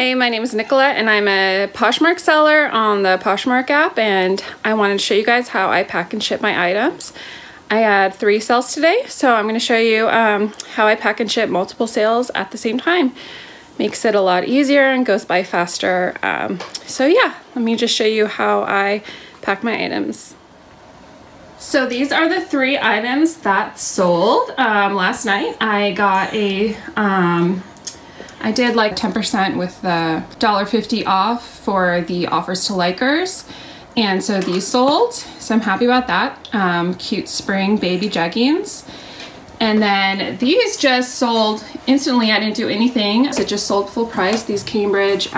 Hey, my name is Nicolette and I'm a Poshmark seller on the Poshmark app, and I wanted to show you guys how I pack and ship my items. I had 3 sales today, so I'm going to show you how I pack and ship multiple sales at the same time. Makes it a lot easier and goes by faster. So yeah, let me just show you how I pack my items. So these are the 3 items that sold last night. I got a I did like 10% with the $1.50 off for the offers to likers, and so these sold, so I'm happy about that. Cute spring baby jeggings. And then these just sold instantly. I didn't do anything, so it just sold full price. These Cambridge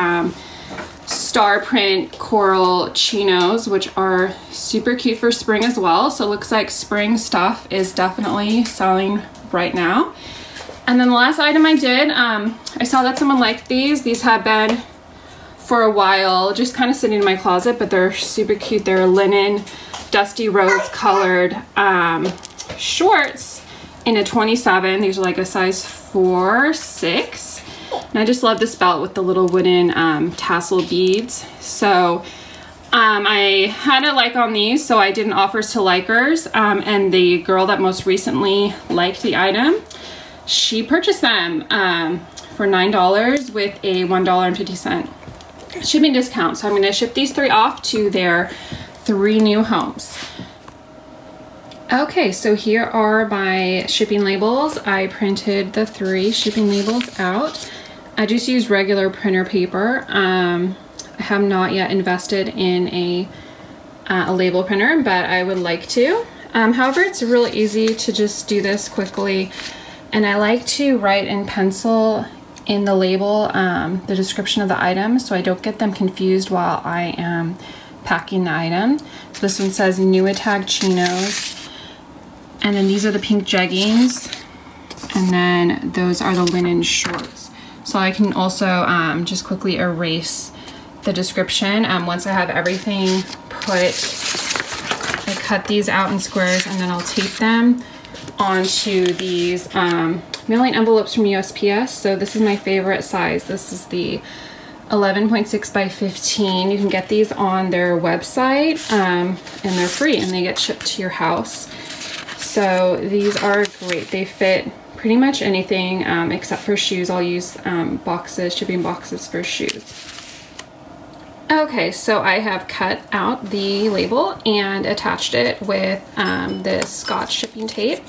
star print coral chinos, which are super cute for spring as well. So it looks like spring stuff is definitely selling right now. And then the last item I did, I saw that someone liked these. These have been for a while just kind of sitting in my closet, but they're super cute. They're linen, dusty rose colored shorts in a 27. These are like a size 4, 6. And I just love this belt with the little wooden tassel beads. So I had a like on these, so I did an offers to likers, and the girl that most recently liked the item, she purchased them for $9 with a $1.50 shipping discount. So I'm going to ship these 3 off to their 3 new homes. Okay, so here are my shipping labels. I printed the 3 shipping labels out. I just used regular printer paper. I have not yet invested in a label printer, but I would like to. However, it's really easy to just do this quickly. And I like to write in pencil in the label the description of the item, so I don't get them confused while I am packing the item. So this one says new tag chinos, and then these are the pink jeggings, and then those are the linen shorts. So I can also just quickly erase the description. Once I have everything put, I cut these out in squares and then I'll tape them onto these mailing envelopes from USPS. So this is my favorite size. This is the 11.6 by 15. You can get these on their website, and they're free and they get shipped to your house. So these are great. They fit pretty much anything except for shoes. I'll use boxes, shipping boxes for shoes. Okay, so I have cut out the label and attached it with this Scotch shipping tape.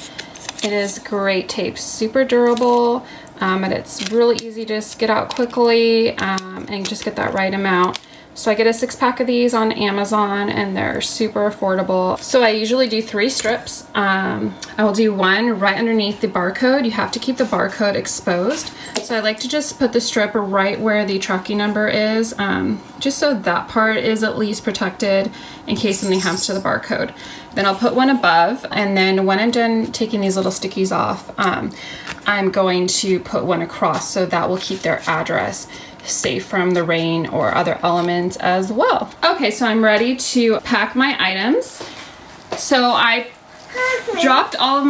It is great tape, super durable, and it's really easy to just get out quickly and just get that right amount. So I get a 6-pack of these on Amazon and they're super affordable. So I usually do 3 strips. I will do 1 right underneath the barcode. You have to keep the barcode exposed. So I like to just put the strip right where the tracking number is, just so that part is at least protected in case something happens to the barcode. Then I'll put 1 above, and then when I'm done taking these little stickies off, I'm going to put 1 across, so that will keep their address safe from the rain or other elements as well. Okay, so I'm ready to pack my items. So I dropped all of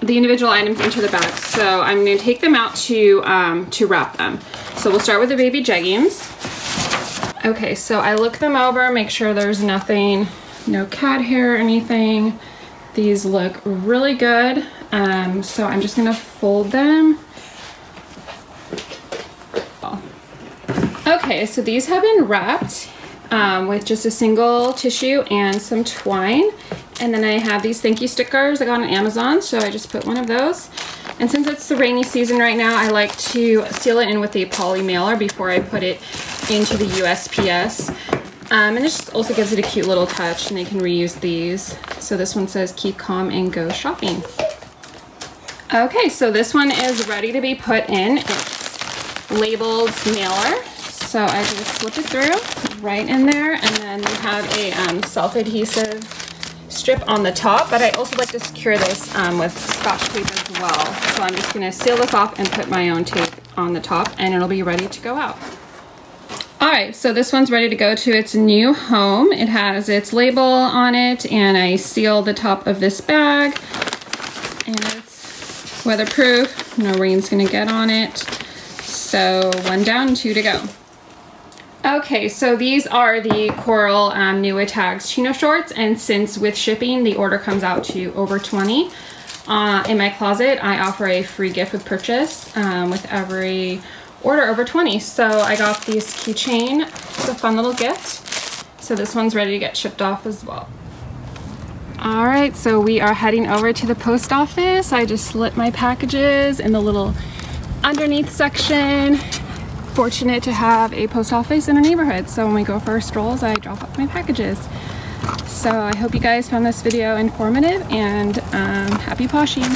the individual items into the bag, so I'm going to take them out to wrap them. So we'll start with the baby jeggings. Okay, so I look them over, make sure there's nothing, no cat hair or anything. These look really good, so I'm just going to fold them. Okay, so these have been wrapped with just a single tissue and some twine. And then I have these thank you stickers I got on Amazon, so I just put 1 of those. And since it's the rainy season right now, I like to seal it in with a poly mailer before I put it into the USPS. And this also gives it a cute little touch, and they can reuse these. So this one says keep calm and go shopping. Okay, so this one is ready to be put in. It's labeled mailer. So I just slip it through right in there, and then we have a self-adhesive strip on the top, but I also like to secure this with Scotch tape as well. So I'm just going to seal this off and put my own tape on the top, and it'll be ready to go out. Alright, so this one's ready to go to its new home. It has its label on it, and I sealed the top of this bag, and it's weatherproof. No rain's going to get on it. So 1 down, 2 to go. Okay, so these are the Coral Nua Tags chino shorts, and since with shipping the order comes out to over 20, in my closet I offer a free gift with purchase with every order over 20. So I got this keychain. It's a fun little gift. So this one's ready to get shipped off as well. All right, so we are heading over to the post office. I just slit my packages in the little underneath section. Fortunate to have a post office in our neighborhood, so when we go for our strolls I drop off my packages. So I hope you guys found this video informative, and happy poshing.